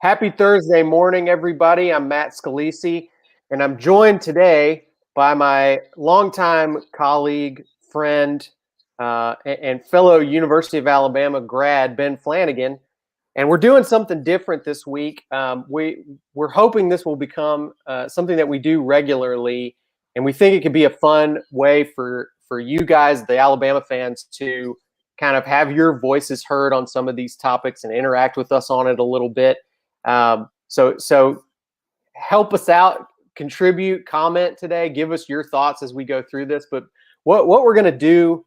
Happy Thursday morning, everybody. I'm Matt Scalisi, and I'm joined today by my longtime colleague, friend, and fellow University of Alabama grad, Ben Flanagan. And we're doing something different this week. We're hoping this will become something that we do regularly, and we think it could be a fun way for you guys, the Alabama fans, to kind of have your voices heard on some of these topics and interact with us on it a little bit. So help us out, contribute, comment today, give us your thoughts as we go through this. But what we're going to do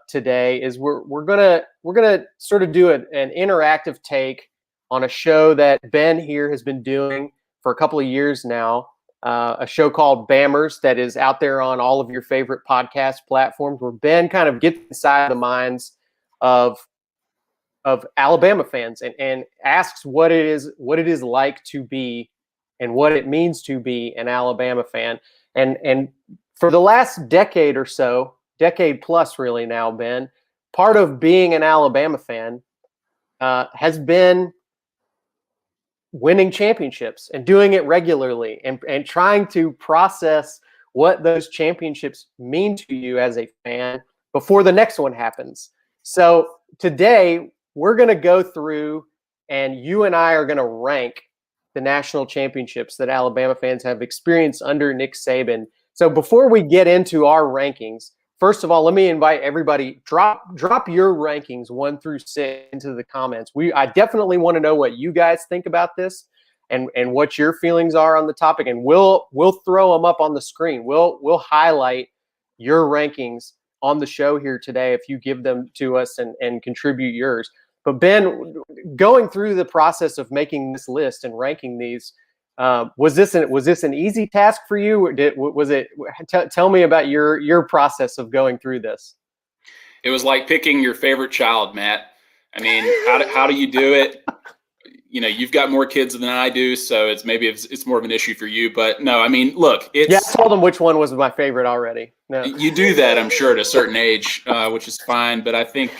today is we're gonna sort of do an interactive take on a show that Ben here has been doing for a couple of years now. A show called Bammers that is out there on all of your favorite podcast platforms, where Ben kind of gets inside the minds of Alabama fans and asks what it is like to be and what it means to be an Alabama fan. And for the last decade or so, decade plus really now, Ben, part of being an Alabama fan has been winning championships and doing it regularly and trying to process what those championships mean to you as a fan before the next one happens. So today we're going to go through, and you and I are going to rank the national championships that Alabama fans have experienced under Nick Saban. So before we get into our rankings, first of all, let me invite everybody, drop your rankings 1 through 6 into the comments. I definitely want to know what you guys think about this and what your feelings are on the topic, and we'll throw them up on the screen. We'll highlight your rankings on the show here today if you give them to us and contribute yours. But Ben, going through the process of making this list and ranking these, was this an easy task for you? Tell me about your process of going through this. It was like picking your favorite child, Matt. I mean, how do you do it? You know, you've got more kids than I do, so it's more of an issue for you. But no, I mean, look, I told them which one was my favorite already. No. You do that, I'm sure, at a certain age, which is fine. But I think,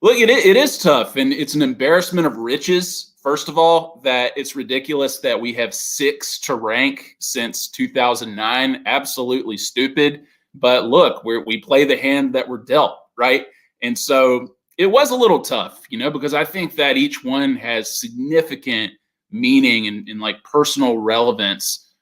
look, it is tough, and it's an embarrassment of riches. First of all, that it's ridiculous that we have 6 to rank since 2009. Absolutely stupid. But look, we play the hand that we're dealt, right? And so it was a little tough, because I think that each one has significant meaning and like personal relevance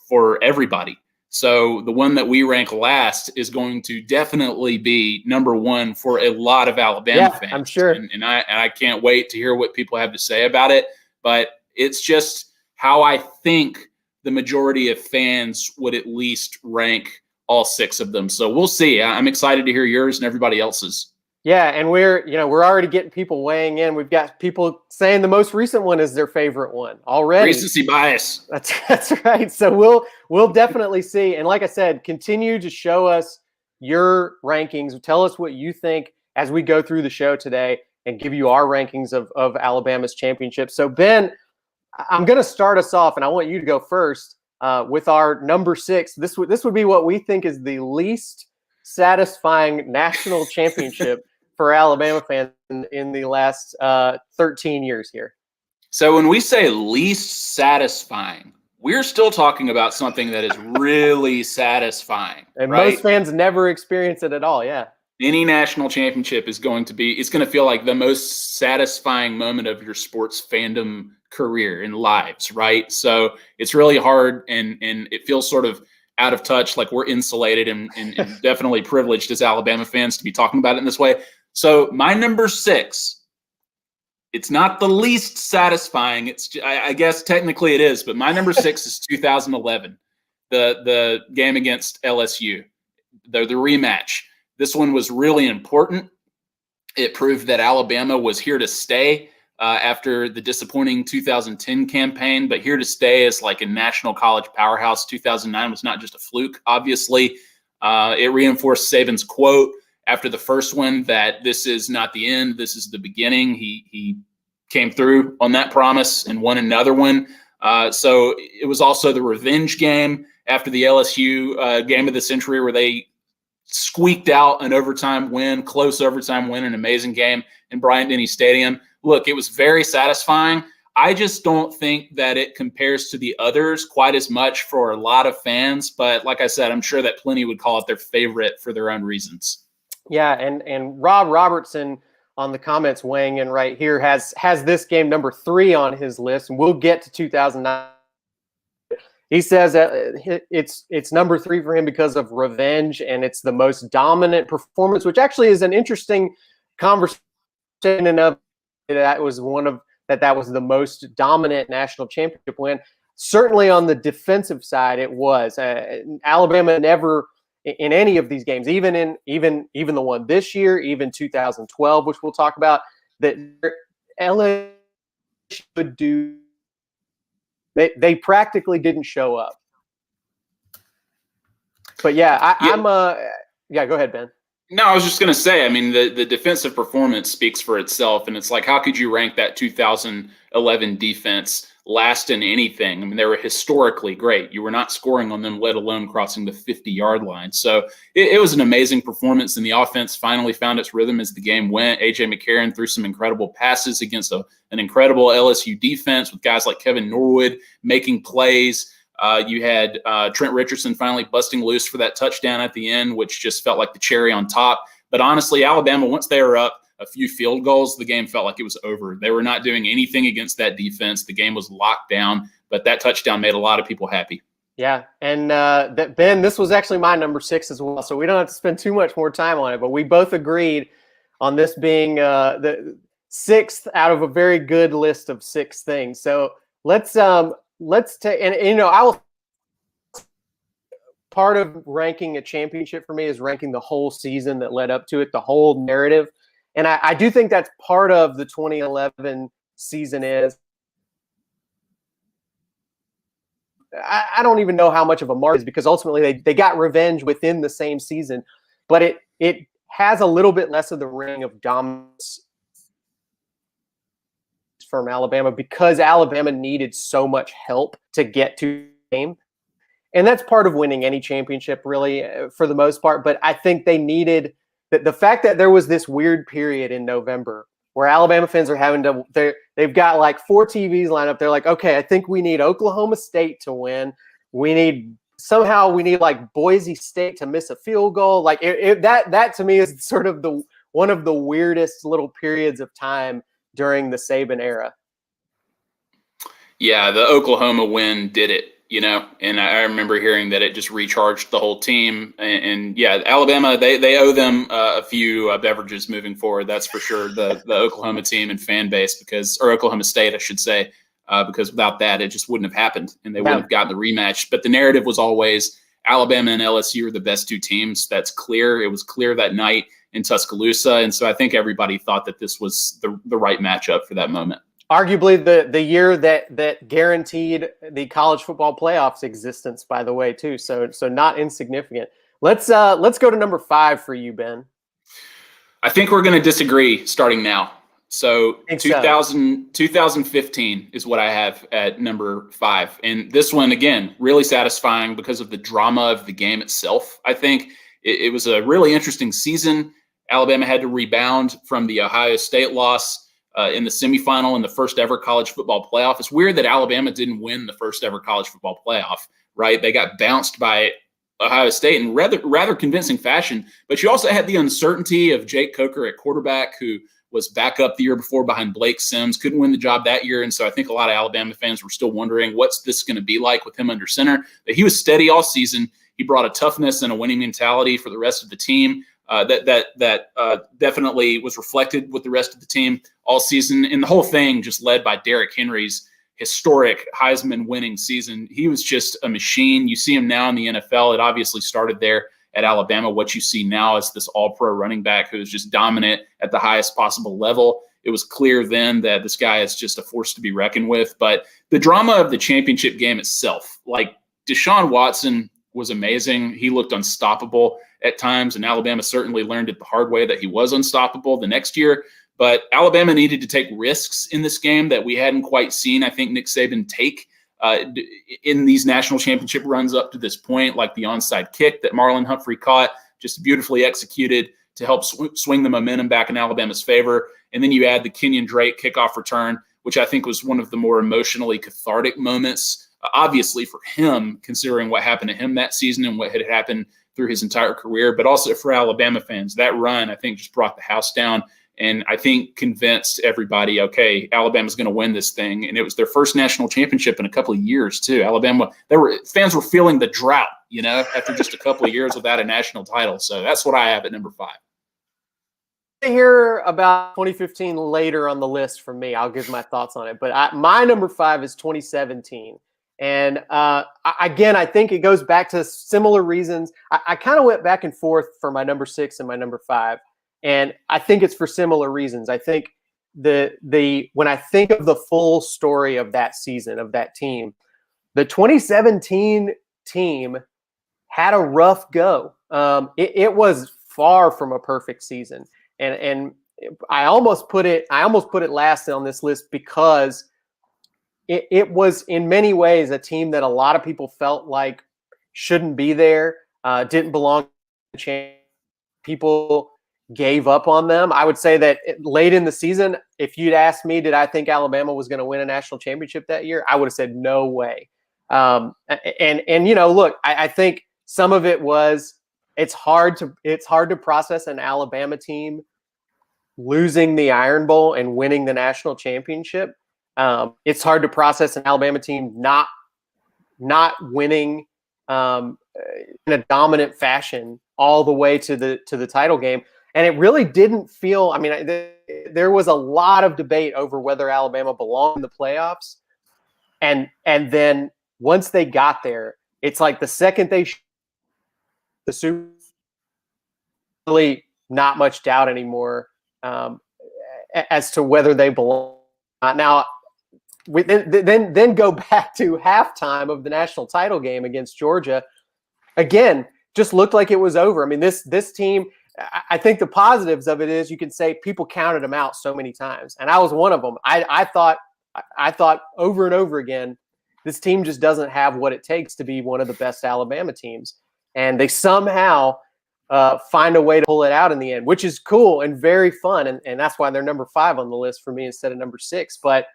for everybody. So the one that we rank last is going to definitely be number 1 for a lot of Alabama fans. I'm sure. And I can't wait to hear what people have to say about it. But it's just how I think the majority of fans would at least rank all 6 of them. So we'll see. I'm excited to hear yours and everybody else's. Yeah, and we're already getting people weighing in. We've got people saying the most recent one is their favorite one already. Recency bias. That's right. So we'll definitely see. And like I said, continue to show us your rankings. Tell us what you think as we go through the show today and give you our rankings of Alabama's championship. So Ben, I'm going to start us off, and I want you to go first with our number 6. This would be what we think is the least satisfying national championship for Alabama fans in the last 13 years here. So when we say least satisfying, we're still talking about something that is really satisfying. And right? Most fans never experience it at all, yeah. Any national championship it's going to feel like the most satisfying moment of your sports fandom career and lives, right? So it's really hard and it feels sort of out of touch, like we're insulated and definitely privileged as Alabama fans to be talking about it in this way. So my number 6, it's not the least satisfying. I guess technically it is, but my number 6 is 2011, the game against LSU, the rematch. This one was really important. It proved that Alabama was here to stay after the disappointing 2010 campaign, but here to stay as like a national college powerhouse. 2009 was not just a fluke, obviously. It reinforced Saban's quote after the first one that this is not the end, this is the beginning. He came through on that promise and won another one. So it was also the revenge game after the LSU game of the century, where they squeaked out an overtime win, close overtime win, an amazing game in Bryant-Denny Stadium. Look, it was very satisfying. I just don't think that it compares to the others quite as much for a lot of fans. But like I said, I'm sure that plenty would call it their favorite for their own reasons. Yeah, and Rob Robertson on the comments weighing in right here has this game number 3 on his list, and we'll get to 2009. He says that it's number 3 for him because of revenge, and it's the most dominant performance, which actually is an interesting conversation. Of that was that was the most dominant national championship win. Certainly on the defensive side, it was. Alabama never in any of these games, even the one this year, even 2012, which we'll talk about, that LA should do. They practically didn't show up. But yeah, go ahead, Ben. No, I was just going to say, I mean, the defensive performance speaks for itself. And it's like, how could you rank that 2011 defense last in anything? I mean, they were historically great. You were not scoring on them, let alone crossing the 50-yard line. So it was an amazing performance, and the offense finally found its rhythm as the game went. A.J. McCarron threw some incredible passes against an incredible LSU defense with guys like Kevin Norwood making plays. You had Trent Richardson finally busting loose for that touchdown at the end, which just felt like the cherry on top. But honestly, Alabama, once they were up a few field goals, the game felt like it was over. They were not doing anything against that defense. The game was locked down, but that touchdown made a lot of people happy. Yeah, and Ben, this was actually my number 6 as well, so we don't have to spend too much more time on it, but we both agreed on this being the 6th out of a very good list of 6 things. So let's take, and I will. Part of ranking a championship for me is ranking the whole season that led up to it, the whole narrative, and I do think that's part of the 2011 season. Is I don't even know how much of a mark is, because ultimately they got revenge within the same season, but it has a little bit less of the ring of dominance from Alabama, because Alabama needed so much help to get to the game. And that's part of winning any championship, really, for the most part. But I think they needed the fact that there was this weird period in November where Alabama fans are having to, they've got like 4 TVs lined up. They're like, okay, I think we need Oklahoma State to win. We need like Boise State to miss a field goal. Like that to me is sort of one of the weirdest little periods of time during the Saban era. Yeah, the Oklahoma win did it, and I remember hearing that it just recharged the whole team. And yeah, Alabama, they owe them a few beverages moving forward. That's for sure. The Oklahoma team and fan base, or Oklahoma State, I should say, because without that, it just wouldn't have happened, and they wouldn't have gotten the rematch. But the narrative was always Alabama and LSU are the best 2 teams. That's clear. It was clear that night in Tuscaloosa. And so I think everybody thought that this was the right matchup for that moment. Arguably the year that guaranteed the college football playoffs existence, by the way, too. So not insignificant. Let's go to number 5 for you, Ben. I think we're going to disagree starting now. So 2015 is what I have at number 5. And this one, again, really satisfying because of the drama of the game itself. I think it was a really interesting season. Alabama had to rebound from the Ohio State loss in the semifinal in the first ever college football playoff. It's weird that Alabama didn't win the first ever college football playoff, right? They got bounced by Ohio State in rather convincing fashion. But you also had the uncertainty of Jake Coker at quarterback, who was back up the year before behind Blake Sims, couldn't win the job that year. And so I think a lot of Alabama fans were still wondering, what's this going to be like with him under center? But he was steady all season. He brought a toughness and a winning mentality for the rest of the team. That definitely was reflected with the rest of the team all season. And the whole thing just led by Derrick Henry's historic Heisman winning season. He was just a machine. You see him now in the NFL. It obviously started there at Alabama. What you see now is this all-pro running back who is just dominant at the highest possible level. It was clear then that this guy is just a force to be reckoned with. But the drama of the championship game itself, like Deshaun Watson was amazing. He looked unstoppable at times, and Alabama certainly learned it the hard way that he was unstoppable the next year. But Alabama needed to take risks in this game that we hadn't quite seen, I think, Nick Saban take in these national championship runs up to this point, like the onside kick that Marlon Humphrey caught, just beautifully executed to help swing the momentum back in Alabama's favor. And then you add the Kenyon Drake kickoff return, which I think was one of the more emotionally cathartic moments, obviously for him, considering what happened to him that season and what had happened through his entire career, but also for Alabama fans. That run, I think, just brought the house down. And I think convinced everybody, okay, Alabama's going to win this thing. And it was their first national championship in a couple of years too. Fans were feeling the drought, after just a couple of years without a national title. So that's what I have at number 5. To hear about 2015 later on the list from me. I'll give my thoughts on it. But my number 5 is 2017. And again, I think it goes back to similar reasons. I kind of went back and forth for my number 6 and my number 5. And I think it's for similar reasons. I think when I think of the full story of that season, of that team, the 2017 team had a rough go. It was far from a perfect season. And I almost put it last on this list because it was in many ways a team that a lot of people felt like shouldn't be there, didn't belong to the championship. People gave up on them. I would say that late in the season, if you'd asked me, did I think Alabama was going to win a national championship that year? I would have said no way. Look, I think some of it was it's hard to process an Alabama team losing the Iron Bowl and winning the national championship. It's hard to process an Alabama team not winning in a dominant fashion all the way to the title game. And it really didn't feel – I mean, there was a lot of debate over whether Alabama belonged in the playoffs. And then once they got there, it's like the second they the Super Bowl, really not much doubt anymore as to whether they belong. Now, then go back to halftime of the national title game against Georgia. Again, just looked like it was over. I mean, this team – I think the positives of it is you can say people counted them out so many times. And I was one of them. I thought over and over again, this team just doesn't have what it takes to be one of the best Alabama teams. And they somehow find a way to pull it out in the end, which is cool and very fun. And that's why they're number 5 on the list for me instead of number 6. But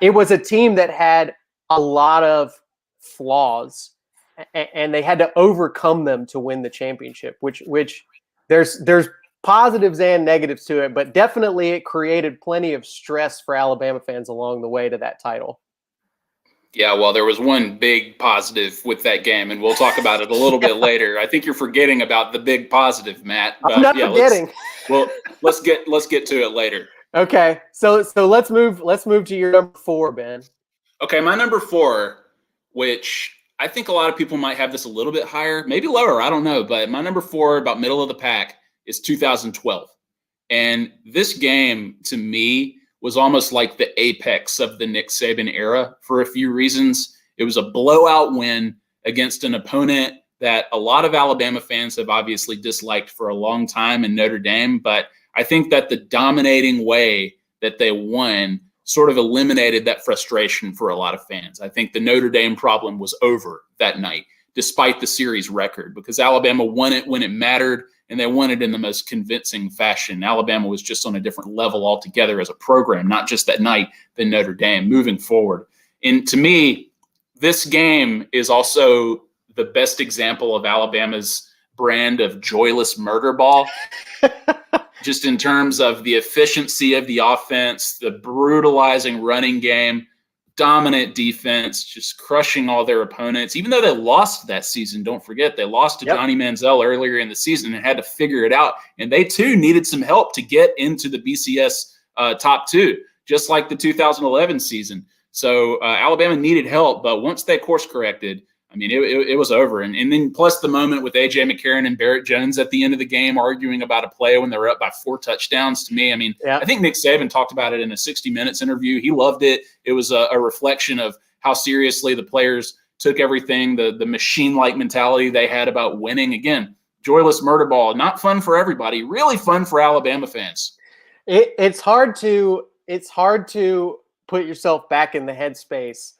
it was a team that had a lot of flaws, and they had to overcome them to win the championship, which there's positives and negatives to it, but definitely it created plenty of stress for Alabama fans along the way to that title. Yeah, well, there was one big positive with that game, and we'll talk about it a little bit later. I think you're forgetting about the big positive, Matt. But I'm not forgetting. Let's get to it later. Okay, so let's move to your number 4, Ben. Okay, my number 4, which I think a lot of people might have this a little bit higher, maybe lower, I don't know. But my number 4, about middle of the pack, is 2012. And this game, to me, was almost like the apex of the Nick Saban era for a few reasons. It was a blowout win against an opponent that a lot of Alabama fans have obviously disliked for a long time in Notre Dame. But I think that the dominating way that they won sort of eliminated that frustration for a lot of fans. I think the Notre Dame problem was over that night, despite the series record, because Alabama won it when it mattered, and they won it in the most convincing fashion. Alabama was just on a different level altogether as a program, not just that night, than Notre Dame moving forward. And to me, this game is also the best example of Alabama's brand of joyless murder ball. Just in terms of the efficiency of the offense, the brutalizing running game, dominant defense, just crushing all their opponents. Even though they lost that season, don't forget, they lost to Johnny Manziel earlier in the season and had to figure it out. And they, too, needed some help to get into the BCS top 2, just like the 2011 season. So Alabama needed help, but once they course corrected, I mean, it was over. And then plus the moment with A.J. McCarron and Barrett Jones at the end of the game arguing about a play when they were up by 4 touchdowns. To me, I mean, I think Nick Saban talked about it in a 60 Minutes interview. He loved it. It was a reflection of how seriously the players took everything, the machine-like mentality they had about winning. Again, joyless murder ball, not fun for everybody, really fun for Alabama fans. It's hard to put yourself back in the headspace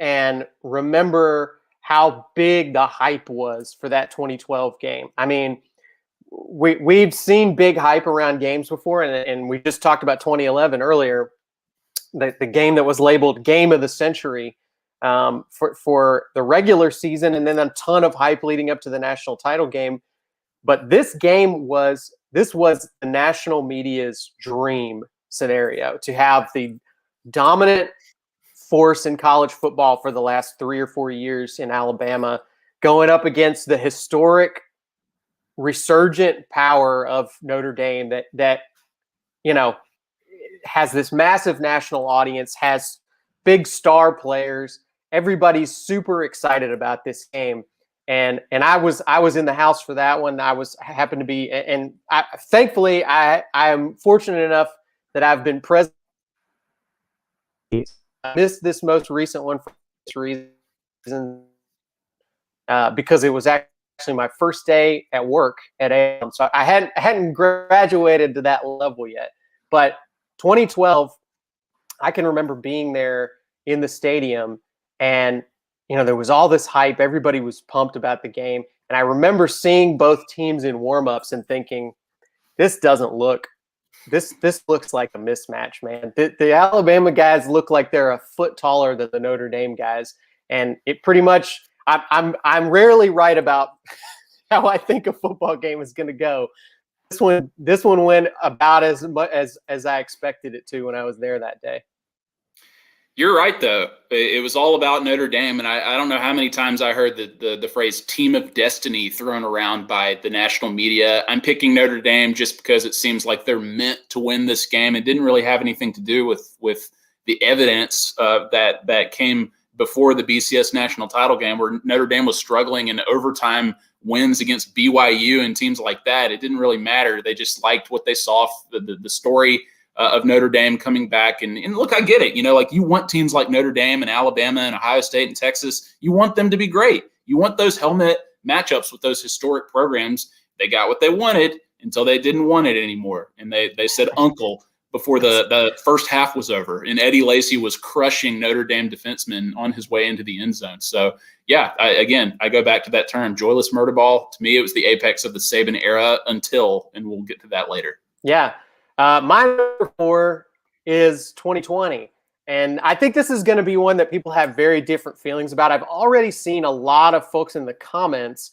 and remember how big the hype was for that 2012 game. I mean, we've seen big hype around games before, and we just talked about 2011 earlier. the game that was labeled game of the century for the regular season, and then a ton of hype leading up to the national title game. But this was the national media's dream scenario, to have the dominant force in college football for the last 3 or 4 years in Alabama going up against the historic resurgent power of Notre Dame that has this massive national audience, has big star players. Everybody's super excited about this game. And I was in the house for that one. Happened to be, and thankfully I am fortunate enough that I've been present. I missed this most recent one for this reason, because it was actually my first day at work at AL.com. So I hadn't graduated to that level yet. But 2012, I can remember being there in the stadium, and there was all this hype. Everybody was pumped about the game. And I remember seeing both teams in warmups and thinking, this looks like a mismatch, man. The Alabama guys look like they're a foot taller than the Notre Dame guys. And it pretty much, I'm rarely right about how I think a football game is going to go. This one went about as much as I expected it to when I was there that day. You're right, though. It was all about Notre Dame, and I don't know how many times I heard the phrase "team of destiny" thrown around by the national media. I'm picking Notre Dame just because it seems like they're meant to win this game. It didn't really have anything to do with the evidence that came before the BCS national title game, where Notre Dame was struggling in overtime wins against BYU and teams like that. It didn't really matter. They just liked what they saw, the story of Notre Dame coming back. And look, I get it. You want teams like Notre Dame and Alabama and Ohio State and Texas. You want them to be great. You want those helmet matchups with those historic programs. They got what they wanted until they didn't want it anymore. And they said uncle before the first half was over. And Eddie Lacy was crushing Notre Dame defensemen on his way into the end zone. So, yeah, I go back to that term, joyless murder ball. To me, it was the apex of the Saban era and we'll get to that later. Yeah. My number 4 is 2020. And I think this is going to be one that people have very different feelings about. I've already seen a lot of folks in the comments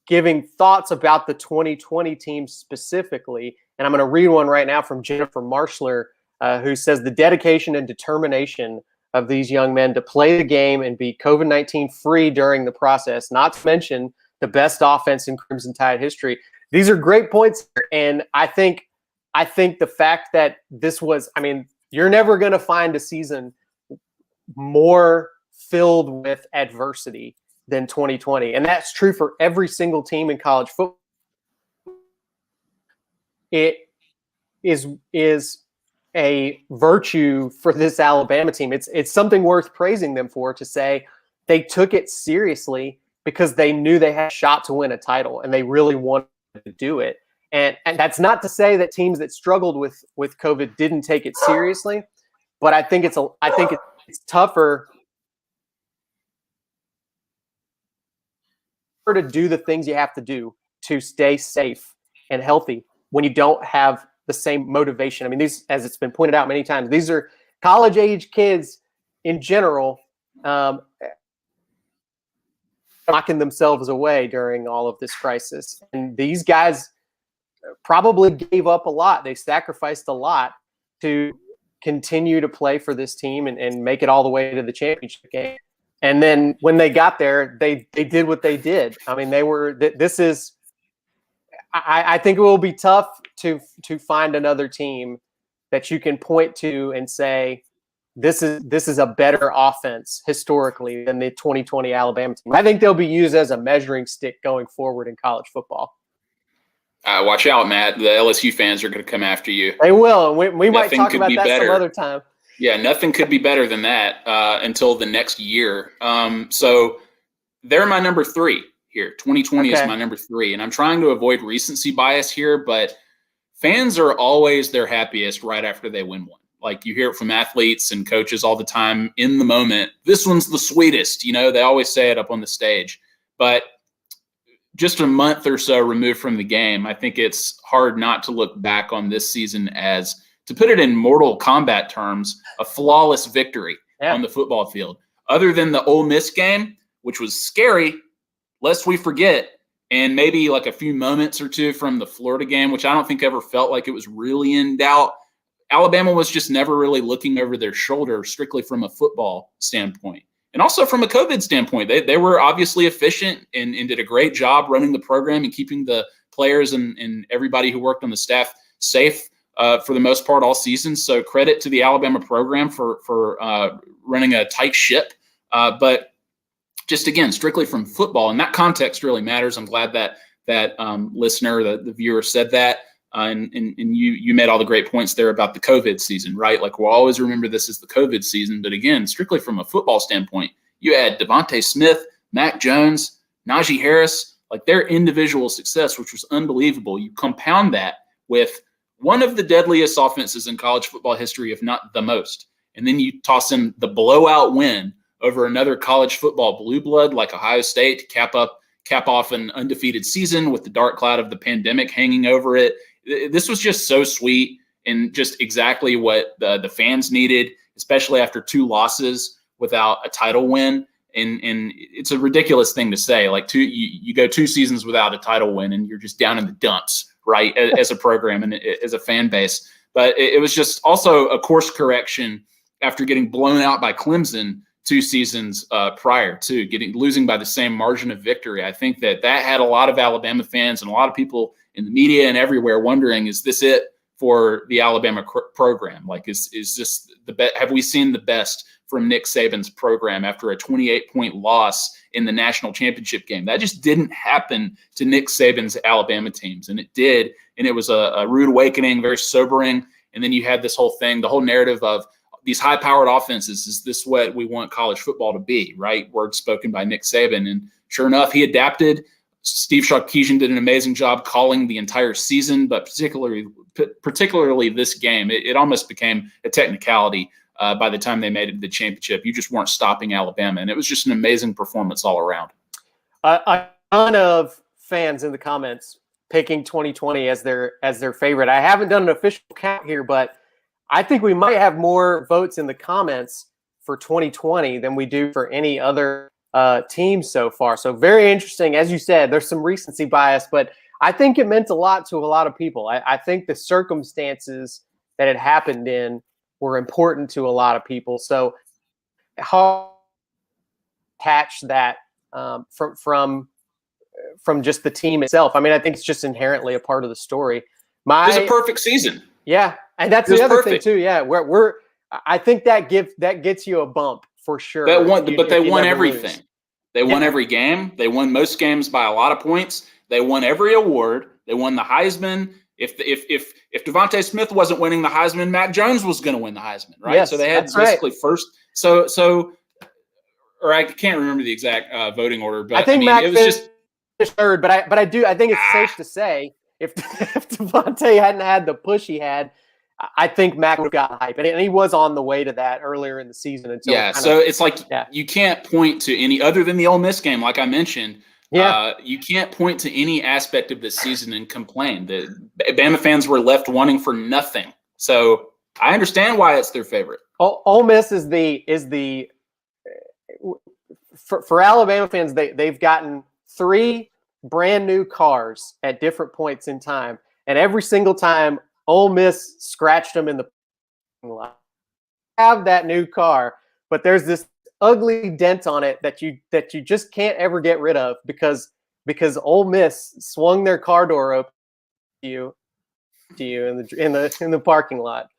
giving thoughts about the 2020 team specifically. And I'm going to read one right now from Jennifer Marshler, who says the dedication and determination of these young men to play the game and be COVID-19 free during the process, not to mention the best offense in Crimson Tide history. These are great points. And I think the fact that this was, you're never going to find a season more filled with adversity than 2020. And that's true for every single team in college football. It is a virtue for this Alabama team. It's something worth praising them for, to say they took it seriously because they knew they had a shot to win a title and they really wanted to do it. And that's not to say that teams that struggled with COVID didn't take it seriously, but I think it's tougher to do the things you have to do to stay safe and healthy when you don't have the same motivation. These, as it's been pointed out many times, these are college age kids in general, locking themselves away during all of this crisis. And these guys probably gave up a lot. They sacrificed a lot to continue to play for this team and make it all the way to the championship game. And then when they got there, they did what they did. I think it will be tough to find another team that you can point to and say, this is a better offense historically than the 2020 Alabama team. I think they'll be used as a measuring stick going forward in college football. Watch out, Matt. The LSU fans are going to come after you. They will. We might talk about that some other time. Yeah, nothing could be better than that until the next year. So they're my number 3 here. 2020 is my number 3. And I'm trying to avoid recency bias here, but fans are always their happiest right after they win one. Like, you hear it from athletes and coaches all the time in the moment. This one's the sweetest. They always say it up on the stage. But just a month or so removed from the game, I think it's hard not to look back on this season as to put it in Mortal Kombat terms, a flawless victory on the football field. Other than the Ole Miss game, which was scary, lest we forget, and maybe like a few moments or two from the Florida game, which I don't think ever felt like it was really in doubt. Alabama was just never really looking over their shoulder strictly from a football standpoint. And also from a COVID standpoint, they were obviously efficient and did a great job running the program and keeping the players and everybody who worked on the staff safe for the most part all season. So credit to the Alabama program for running a tight ship. But just, again, strictly from football, and that context really matters. I'm glad that listener, the viewer said that. And you made all the great points there about the COVID season, right? Like, we'll always remember this as the COVID season. But again, strictly from a football standpoint, you had Devontae Smith, Mac Jones, Najee Harris, like their individual success, which was unbelievable. You compound that with one of the deadliest offenses in college football history, if not the most. And then you toss in the blowout win over another college football blue blood like Ohio State to cap off an undefeated season with the dark cloud of the pandemic hanging over it. This was just so sweet and just exactly what the fans needed, especially after 2 losses without a title win. And it's a ridiculous thing to say. Like, you go 2 seasons without a title win and you're just down in the dumps, right, as a program and as a fan base. But it was just also a course correction after getting blown out by Clemson 2 seasons prior to losing by the same margin of victory. I think that had a lot of Alabama fans and a lot of people in the media and everywhere wondering, is this it for the Alabama program? Like, is this the best? Have we seen the best from Nick Saban's program after a 28-point loss in the national championship game? That just didn't happen to Nick Saban's Alabama teams, and it did. And it was a rude awakening, very sobering. And then you had this whole thing, the whole narrative of these high-powered offenses. Is this what we want college football to be, right? Words spoken by Nick Saban. And sure enough, he adapted. Steve Sarkisian did an amazing job calling the entire season, but particularly this game. It almost became a technicality by the time they made it to the championship. You just weren't stopping Alabama, and it was just an amazing performance all around. A ton of fans in the comments picking 2020 as their favorite. I haven't done an official count here, but I think we might have more votes in the comments for 2020 than we do for any other team so far. So very interesting. As you said, there's some recency bias, but I think it meant a lot to a lot of people. I think the circumstances that it happened in were important to a lot of people. So how attach that from just the team itself? I mean, I think it's just inherently a part of the story. It was a perfect season. Yeah, and that's the other thing too. Yeah, I think that gets you a bump for sure. They won everything. They won every game. They won most games by a lot of points. They won every award. They won the Heisman. If Devontae Smith wasn't winning the Heisman, Mac Jones was going to win the Heisman, right? Yes, so they had basically first. Or I can't remember the exact voting order, but I think Mac it was just third. But I think it's safe to say if Devontae hadn't had the push he had, I think Mac would have got hype, and he was on the way to that earlier in the season. It's like you can't point to any other than the Ole Miss game, like I mentioned. Yeah, you can't point to any aspect of this season and complain. The Bama fans were left wanting for nothing. So I understand why it's their favorite. Ole Miss is for Alabama fans. They've gotten 3 brand new cars at different points in time, and every single time Ole Miss scratched them in the parking lot. Have that new car, but there's this ugly dent on it that you just can't ever get rid of because Ole Miss swung their car door open to you in the parking lot.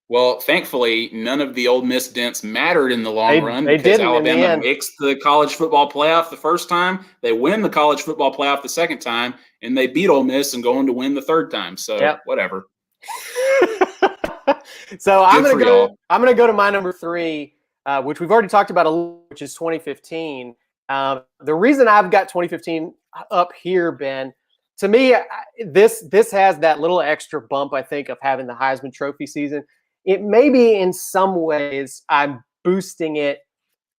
Well, thankfully, none of the Ole Miss dents mattered in the long run because Alabama makes the college football playoff the first time. They win the college football playoff the second time, and they beat Ole Miss and go on to win the third time. So whatever. So I'm gonna go to my number 3, which we've already talked about a little, which is 2015. The reason I've got 2015 up here, Ben, to me, this has that little extra bump, I think, of having the Heisman Trophy season. It maybe in some ways I'm boosting it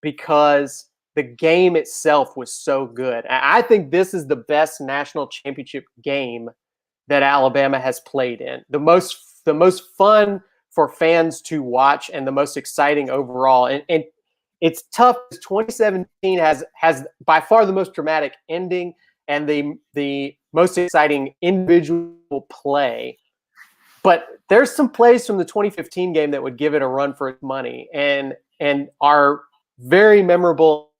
because the game itself was so good. I think this is the best national championship game that Alabama has played in. The most fun for fans to watch and the most exciting overall. And it's tough. 2017 has by far the most dramatic ending and the most exciting individual play. But there's some plays from the 2015 game that would give it a run for its money and are very memorable.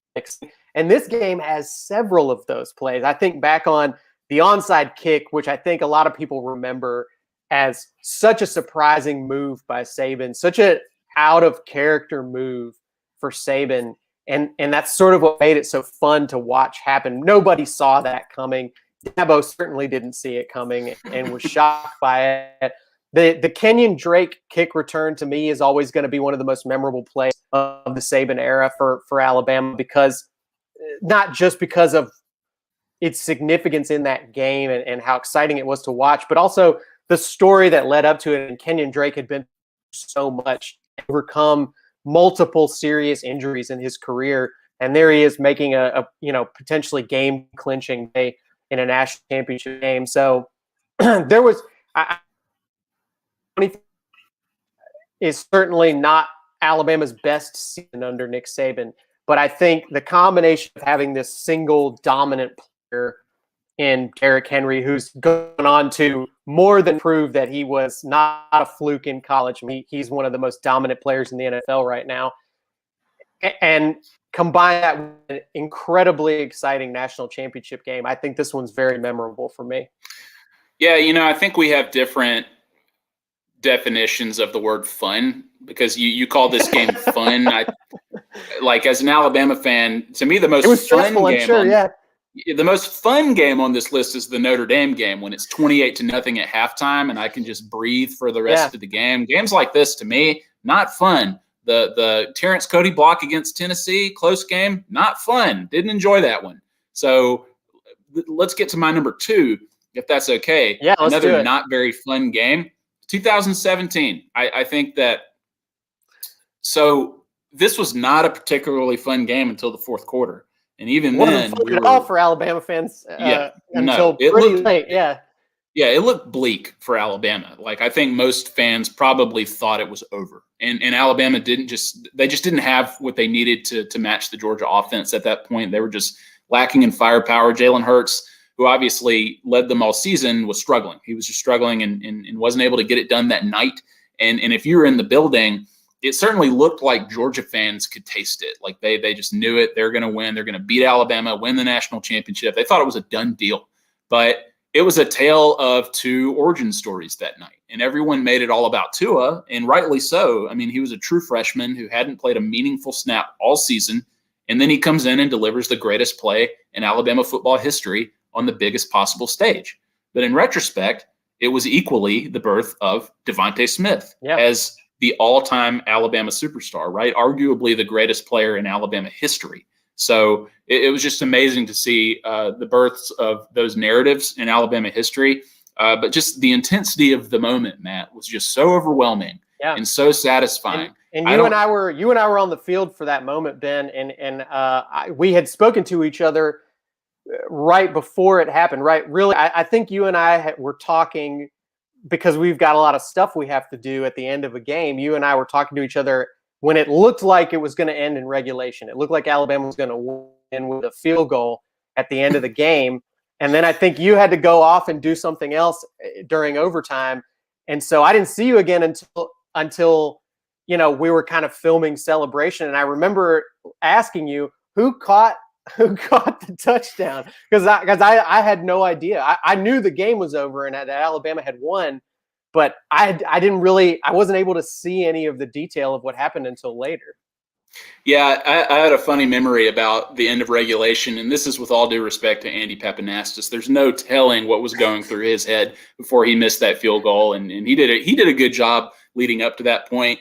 And this game has several of those plays. I think back on the onside kick, which I think a lot of people remember as such a surprising move by Saban, such an out of character move for Saban. And that's sort of what made it so fun to watch happen. Nobody saw that coming. Dabo certainly didn't see it coming and was shocked by it. The Kenyon Drake kick return to me is always going to be one of the most memorable plays of the Saban era for Alabama, because not just because of its significance in that game and how exciting it was to watch, but also the story that led up to it. And Kenyon Drake had been so much, overcome multiple serious injuries in his career, and there he is making a potentially game clinching day in a national championship game. So there was. Is certainly not Alabama's best season under Nick Saban, but I think the combination of having this single dominant player in Derrick Henry, who's gone on to more than prove that he was not a fluke in college. He's one of the most dominant players in the NFL right now, and combine that with an incredibly exciting national championship game. I think this one's very memorable for me. Yeah, I think we have different definitions of the word fun, because you call this game fun. Like, as an Alabama fan, to me the most fun game the most fun game on this list is the Notre Dame game, when it's 28-0 at halftime and I can just breathe for the rest of the game. Games like this, to me, not fun. The Terrence Cody block against Tennessee, close game, not fun. Didn't enjoy that one. So let's get to my number 2, if that's okay. Yeah, let's do it. Another not very fun game. 2017. I think that – so this was not a particularly fun game until the fourth quarter. And even then – wasn't fun at all for Alabama fans until pretty late. Yeah, it looked bleak for Alabama. Like, I think most fans probably thought it was over. And Alabama just didn't have what they needed to match the Georgia offense at that point. They were just lacking in firepower. Jalen Hurts, who obviously led them all season, was struggling. He was just struggling and wasn't able to get it done that night. And if you were in the building, it certainly looked like Georgia fans could taste it. Like, they just knew it. They're going to win. They're going to beat Alabama, win the national championship. They thought it was a done deal. But it was a tale of two origin stories that night. And everyone made it all about Tua, and rightly so. I mean, he was a true freshman who hadn't played a meaningful snap all season. And then he comes in and delivers the greatest play in Alabama football history on the biggest possible stage. But in retrospect, it was equally the birth of Devontae Smith as the all-time Alabama superstar, right? Arguably the greatest player in Alabama history. So it was just amazing to see the births of those narratives in Alabama history. But just the intensity of the moment, Matt, was just so overwhelming and so satisfying. And you and I were on the field for that moment, Ben, and we had spoken to each other right before it happened, right? Really, I think you and I were talking because we've got a lot of stuff we have to do at the end of a game. You and I were talking to each other when it looked like it was going to end in regulation. It looked like Alabama was going to win with a field goal at the end of the game. And then I think you had to go off and do something else during overtime. And so I didn't see you again until we were kind of filming celebration. And I remember asking you, who caught the touchdown, because I had no idea. I knew the game was over and that Alabama had won, but I wasn't able to see any of the detail of what happened until later. Yeah, I had a funny memory about the end of regulation, and this is with all due respect to Andy Pappanastis. There's no telling what was going through his head before he missed that field goal, and he did a good job leading up to that point.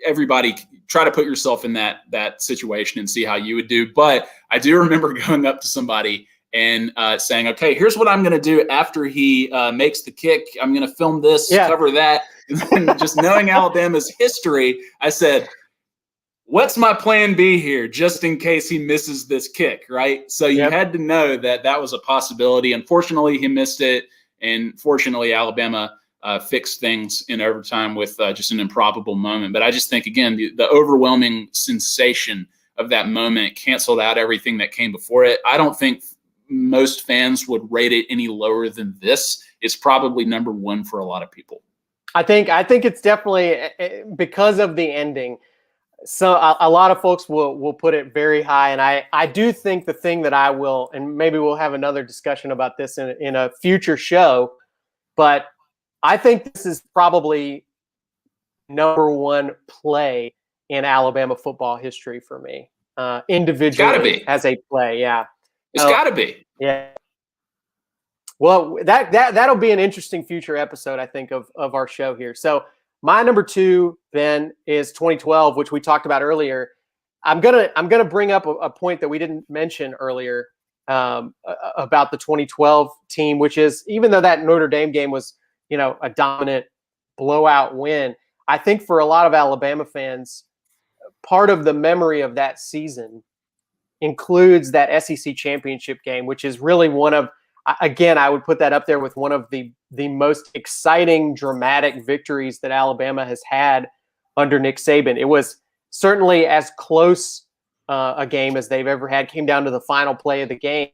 Everybody try to put yourself in that situation and see how you would do. But I do remember going up to somebody and saying, okay, here's what I'm going to do after he makes the kick. I'm going to film this, cover that. And then just knowing Alabama's history, I said, what's my plan B here, just in case he misses this kick, right? So you had to know that was a possibility. Unfortunately, he missed it. And fortunately, Alabama fixed things in overtime with just an improbable moment. But I just think, again, the overwhelming sensation of that moment canceled out everything that came before it. I don't think most fans would rate it any lower than this. It's probably number one for a lot of people. I think it's definitely because of the ending. So a lot of folks will put it very high, and I do think the thing that I will, and maybe we'll have another discussion about this in a future show, but I think this is probably number one play in Alabama football history for me, individually as a play. Yeah, it's got to be. Yeah. Well, that'll be an interesting future episode, I think, of our show here. So my number two, Ben, is 2012, which we talked about earlier. I'm gonna bring up a point that we didn't mention earlier about the 2012 team, which is, even though that Notre Dame game was, a dominant blowout win, I think for a lot of Alabama fans, part of the memory of that season includes that SEC championship game, which is really one of, again, I would put that up there with one of the most exciting, dramatic victories that Alabama has had under Nick Saban. It was certainly as close a game as they've ever had. Came down to the final play of the game,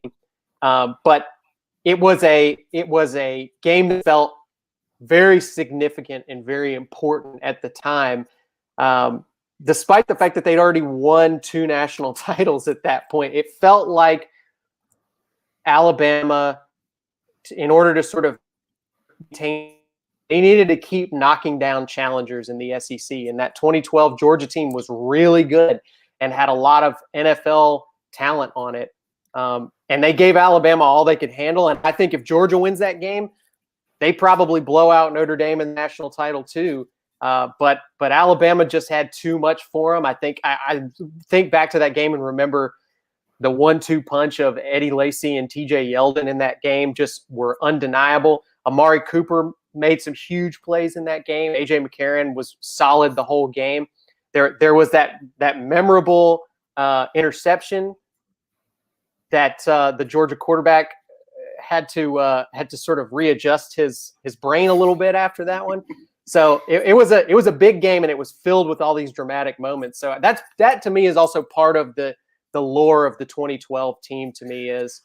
but it was a game that felt very significant and very important at the time, despite the fact that they'd already won 2 national titles at that point. It felt like Alabama, in order to sort of maintain, they needed to keep knocking down challengers in the SEC. And that 2012 Georgia team was really good and had a lot of NFL talent on it. And they gave Alabama all they could handle. And I think if Georgia wins that game, they probably blow out Notre Dame in the national title too. But Alabama just had too much for them. I think back to that game and remember the 1-2 punch of Eddie Lacy and TJ Yeldon in that game just were undeniable. Amari Cooper made some huge plays in that game. AJ McCarron was solid the whole game. There was that memorable interception that the Georgia quarterback had to sort of readjust his brain a little bit after that one. So it was a big game, and it was filled with all these dramatic moments. So that to me is also part of the lore of the 2012 team. To me, is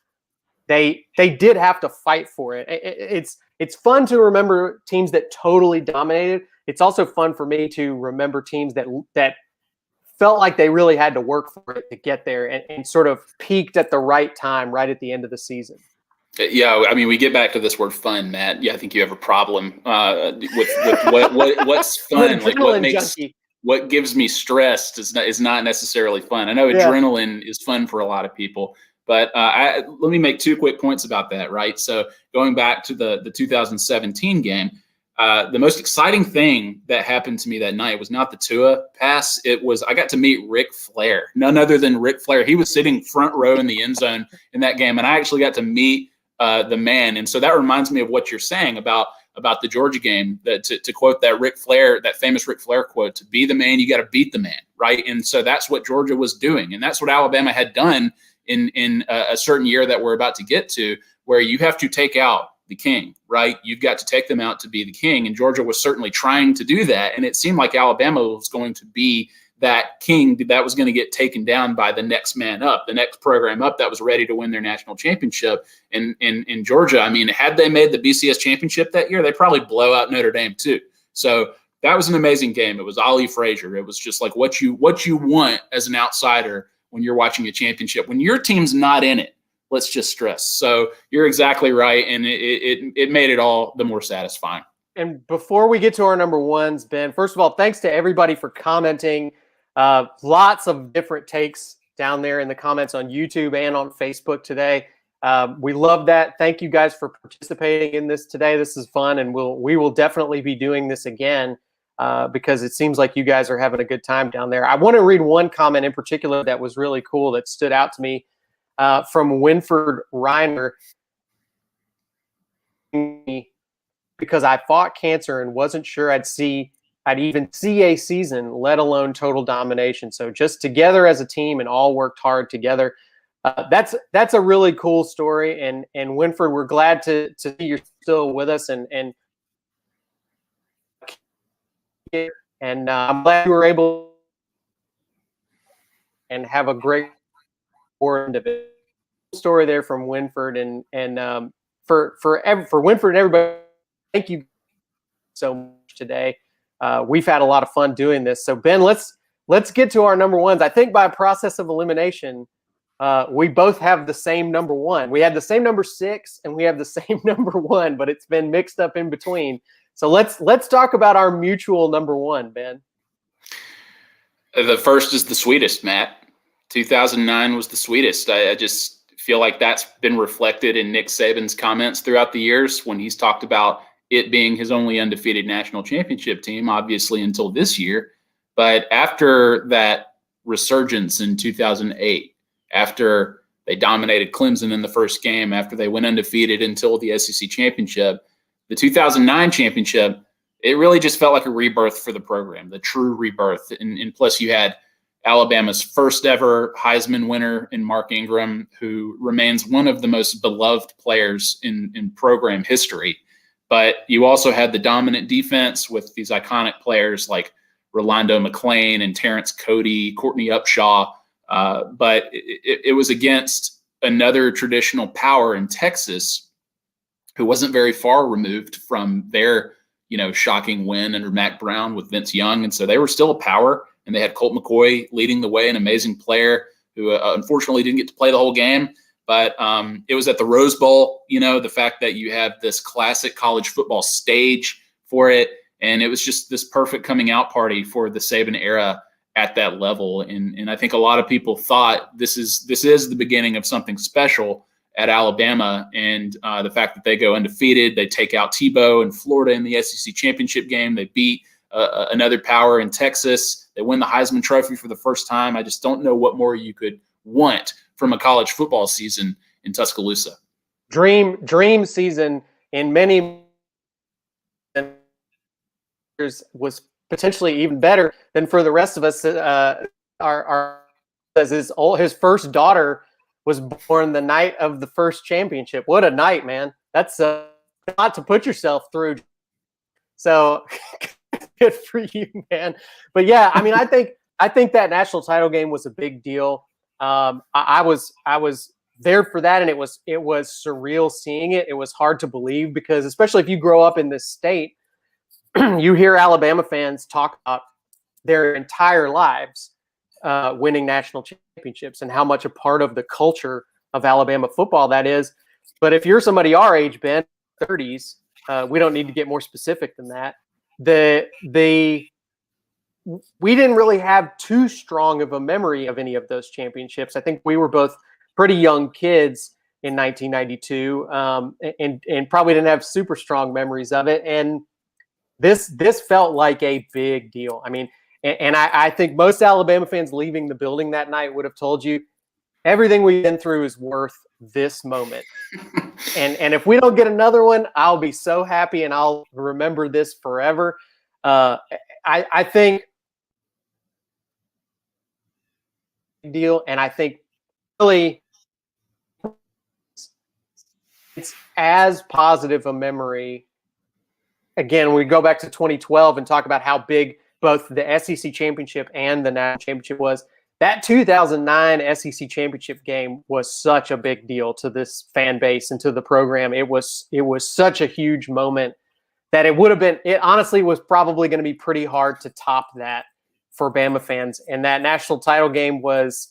they did have to fight for it. It's fun to remember teams that totally dominated. It's also fun for me to remember teams that felt like they really had to work for it to get there and sort of peaked at the right time, right at the end of the season. Yeah, I mean, we get back to this word "fun," Matt. Yeah, I think you have a problem with what's fun. Like what gives me stress is not necessarily fun. I know adrenaline is fun for a lot of people, but let me make 2 quick points about that. Right. So going back to the 2017 game, the most exciting thing that happened to me that night was not the Tua pass. It was I got to meet Ric Flair, none other than Ric Flair. He was sitting front row in the end zone in that game, and I actually got to meet the man. And so that reminds me of what you're saying about the Georgia game, that to quote that Ric Flair, that famous Ric Flair quote, to be the man, you got to beat the man. Right. And so that's what Georgia was doing. And that's what Alabama had done in a certain year that we're about to get to, where you have to take out the king, right? You've got to take them out to be the king. And Georgia was certainly trying to do that. And it seemed like Alabama was going to be that king that was going to get taken down by the next man up, the next program up that was ready to win their national championship. And in Georgia, I mean, had they made the BCS championship that year, they probably blow out Notre Dame too. So that was an amazing game. It was Ali Frazier. It was just like what you want as an outsider when you're watching a championship. When your team's not in it, let's just stress. So you're exactly right, and it made it all the more satisfying. And before we get to our number ones, Ben, first of all, thanks to everybody for commenting. Lots of different takes down there in the comments on YouTube and on Facebook today. We love that. Thank you guys for participating in this today. This is fun, and we will definitely be doing this again because it seems like you guys are having a good time down there. I want to read one comment in particular that was really cool, that stood out to me, from Winford Reiner. Because I fought cancer and wasn't sure I'd even see a season, let alone total domination. So just together as a team and all worked hard together. That's a really cool story. And Winford, we're glad to see you're still with us. And And I'm glad you were able and have a great story there from Winford and for Winford and everybody. Thank you so much today. We've had a lot of fun doing this. So Ben, let's get to our number ones. I think by process of elimination, we both have the same number one. We had the same number 6 and we have the same number 1, but it's been mixed up in between. So let's talk about our mutual number 1, Ben. The first is the sweetest, Matt. 2009 was the sweetest. I just feel like that's been reflected in Nick Saban's comments throughout the years when he's talked about it being his only undefeated national championship team, obviously until this year. But after that resurgence in 2008, after they dominated Clemson in the first game, after they went undefeated until the SEC championship, the 2009 championship, it really just felt like a rebirth for the program, the true rebirth. And plus you had Alabama's first ever Heisman winner in Mark Ingram, who remains one of the most beloved players in program history. But you also had the dominant defense with these iconic players like Rolando McClain and Terrence Cody, Courtney Upshaw. But it was against another traditional power in Texas who wasn't very far removed from their shocking win under Mac Brown with Vince Young. And so they were still a power, and they had Colt McCoy leading the way, an amazing player who unfortunately didn't get to play the whole game. But it was at the Rose Bowl, the fact that you have this classic college football stage for it. And it was just this perfect coming out party for the Saban era at that level. And I think a lot of people thought this is the beginning of something special at Alabama. And the fact that they go undefeated, they take out Tebow in Florida in the SEC championship game. They beat another power in Texas. They win the Heisman Trophy for the first time. I just don't know what more you could want from a college football season in Tuscaloosa. Dream season in many years was potentially even better than for the rest of us. His first daughter was born the night of the first championship. What a night, man! That's a lot to put yourself through. So good for you, man. But yeah, I mean, I think that national title game was a big deal. I was there for that, and it was surreal seeing it. It was hard to believe because, especially if you grow up in this state, you hear Alabama fans talk about their entire lives winning national championships and how much a part of the culture of Alabama football that is. But if you're somebody our age, Ben, 30s, we don't need to get more specific than that. We didn't really have too strong of a memory of any of those championships. I think we were both pretty young kids in 1992, and probably didn't have super strong memories of it. And this felt like a big deal. I mean, and I think most Alabama fans leaving the building that night would have told you everything we've been through is worth this moment. and if we don't get another one, I'll be so happy and I'll remember this forever. I think deal, and I think really it's as positive a memory. Again, we go back to 2012 and talk about how big both the SEC championship and the national championship was. That 2009 SEC championship game was such a big deal to this fan base and to the program. It was such a huge moment that it honestly was probably going to be pretty hard to top that for Bama fans. And that national title game was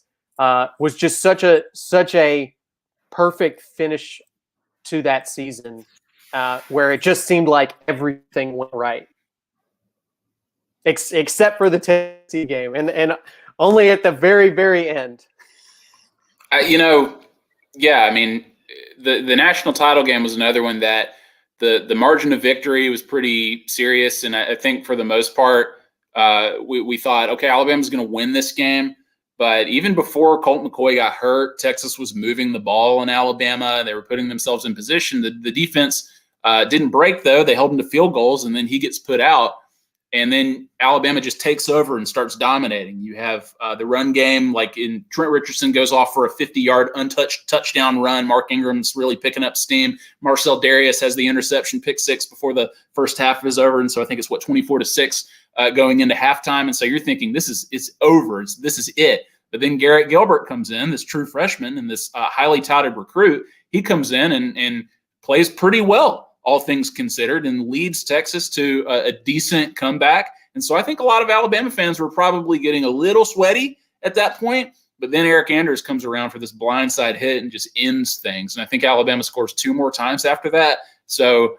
just such a perfect finish to that season, where it just seemed like everything went right, except for the Tennessee game, and only at the very, very end. Yeah, I mean, the national title game was another one that the margin of victory was pretty serious, and I think for the most part, we thought, okay, Alabama's going to win this game. But even before Colt McCoy got hurt, Texas was moving the ball in Alabama. They were putting themselves in position. The defense didn't break, though. They held them to field goals, and then he gets put out. And then Alabama just takes over and starts dominating. You have the run game, like in Trent Richardson goes off for a 50-yard untouched touchdown run. Mark Ingram's really picking up steam. Marcel Darius has the interception, pick six before the first half is over. And so I think it's 24-6 going into halftime. And so you're thinking it's over. This is it. But then Garrett Gilbert comes in, this true freshman and this highly touted recruit. He comes in and plays pretty well, all things considered, and leads Texas to a decent comeback. And so I think a lot of Alabama fans were probably getting a little sweaty at that point. But then Eric Anders comes around for this blindside hit and just ends things. And I think Alabama scores 2 more times after that. So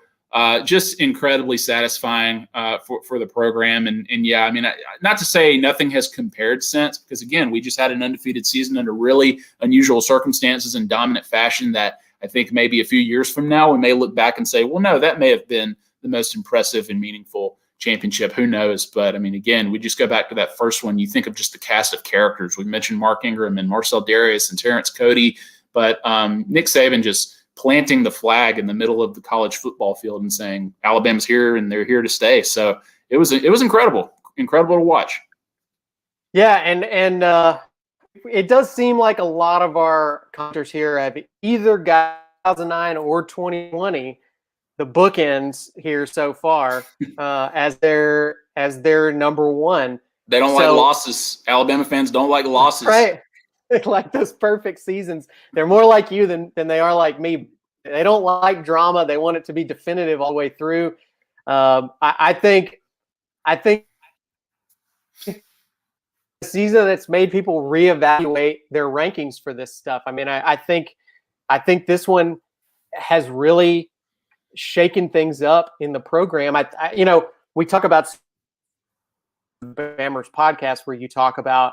just incredibly satisfying for the program. And yeah, I mean, not to say nothing has compared since, because, again, we just had an undefeated season under really unusual circumstances and dominant fashion that I think maybe a few years from now we may look back and say, well, no, that may have been the most impressive and meaningful championship. Who knows? But, I mean, again, we just go back to that first one. You think of just the cast of characters. We mentioned Mark Ingram and Marcel Darius and Terrence Cody, but Nick Saban just planting the flag in the middle of the college football field and saying Alabama's here and they're here to stay. So it was incredible to watch. Yeah, and it does seem like a lot of our commenters here have either got 2009 or 2020, the bookends here so far, as their number one. They don't like losses. Alabama fans don't like losses. Right. Like those perfect seasons. They're more like you than they are like me. They don't like drama. They want it to be definitive all the way through. I think the season that's made people reevaluate their rankings for this stuff. I mean, I think this one has really shaken things up in the program. We talk about Bama's podcast where you talk about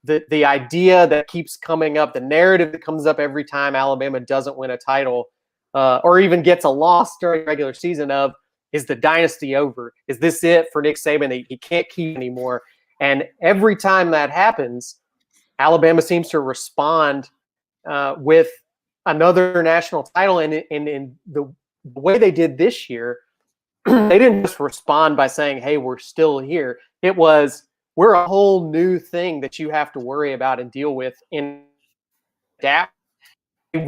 the idea that keeps coming up, the narrative that comes up every time Alabama doesn't win a title or even gets a loss during the regular season of, is the dynasty over? Is this it for Nick Saban? He can't keep anymore. And every time that happens, Alabama seems to respond with another national title. And in the way they did this year, they didn't just respond by saying, hey, we're still here. It was, we're a whole new thing that you have to worry about and deal with in adapt. They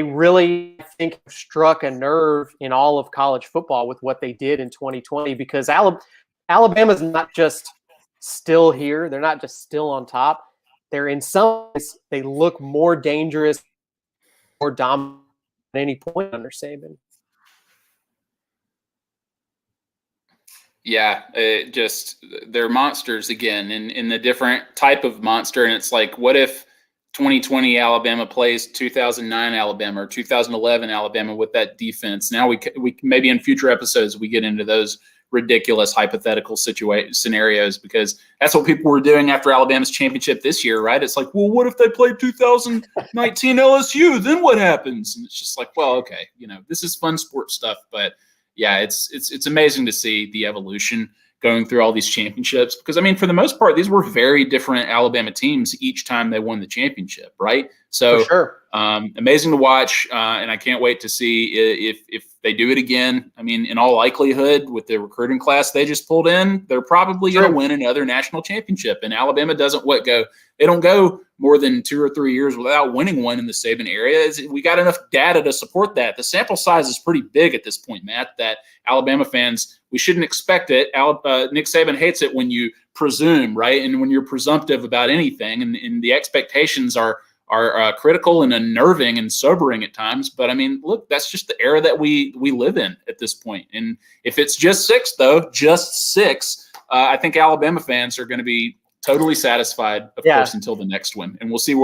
really, I think, struck a nerve in all of college football with what they did in 2020, because Alabama's not just still here. They're not just still on top. They're in some ways, they look more dangerous, more dominant at any point under Saban. Yeah, they're monsters again, in the different type of monster. And it's like, what if 2020 Alabama plays 2009 Alabama or 2011 Alabama with that defense? Now we maybe in future episodes we get into those ridiculous hypothetical scenarios, because that's what people were doing after Alabama's championship this year, right? It's like, well, what if they played 2019 LSU? Then what happens? And it's just like, well, okay, this is fun sports stuff, but yeah, it's amazing to see the evolution going through all these championships, because, I mean, for the most part, these were very different Alabama teams each time they won the championship, right? So, for sure. Amazing to watch, and I can't wait to see if they do it again. I mean, in all likelihood, with the recruiting class they just pulled in, they're probably going to win another national championship. And Alabama they don't go more than 2 or 3 years without winning one in the Saban era. We got enough data to support that. The sample size is pretty big at this point, Matt, that Alabama fans, we shouldn't expect it. Nick Saban hates it when you presume, right? And when you're presumptive about anything, and the expectations are critical and unnerving and sobering at times. But I mean, look, that's just the era that we live in at this point. And if it's just six, I think Alabama fans are going to be totally satisfied, of course, until the next one. And we'll see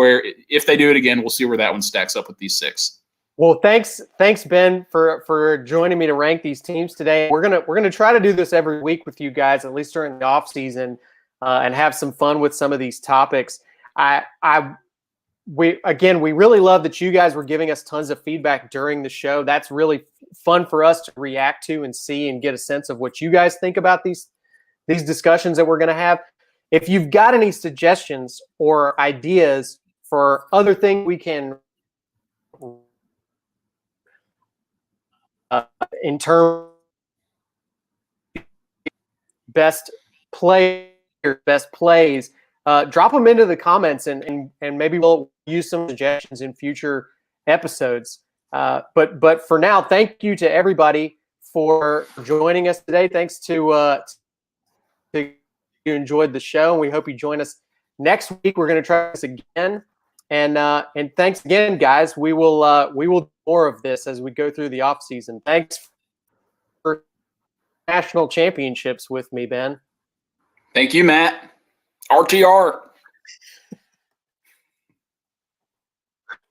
if they do it again, we'll see where that one stacks up with these 6. Well, thanks, Ben, for joining me to rank these teams today. We're gonna try to do this every week with you guys, at least during the off season, and have some fun with some of these topics. We really love that you guys were giving us tons of feedback during the show. That's really fun for us to react to and see and get a sense of what you guys think about these discussions that we're going to have. If you've got any suggestions or ideas for other things we can in terms best player, best plays, drop them into the comments, and maybe we'll use some suggestions in future episodes. But for now, thank you to everybody for joining us today. Thanks to you enjoyed the show, and we hope you join us next week. We're going to try this again, and thanks again, guys. We will do more of this as we go through the off season. Thanks for national championships with me, Ben. Thank you, Matt. RTR.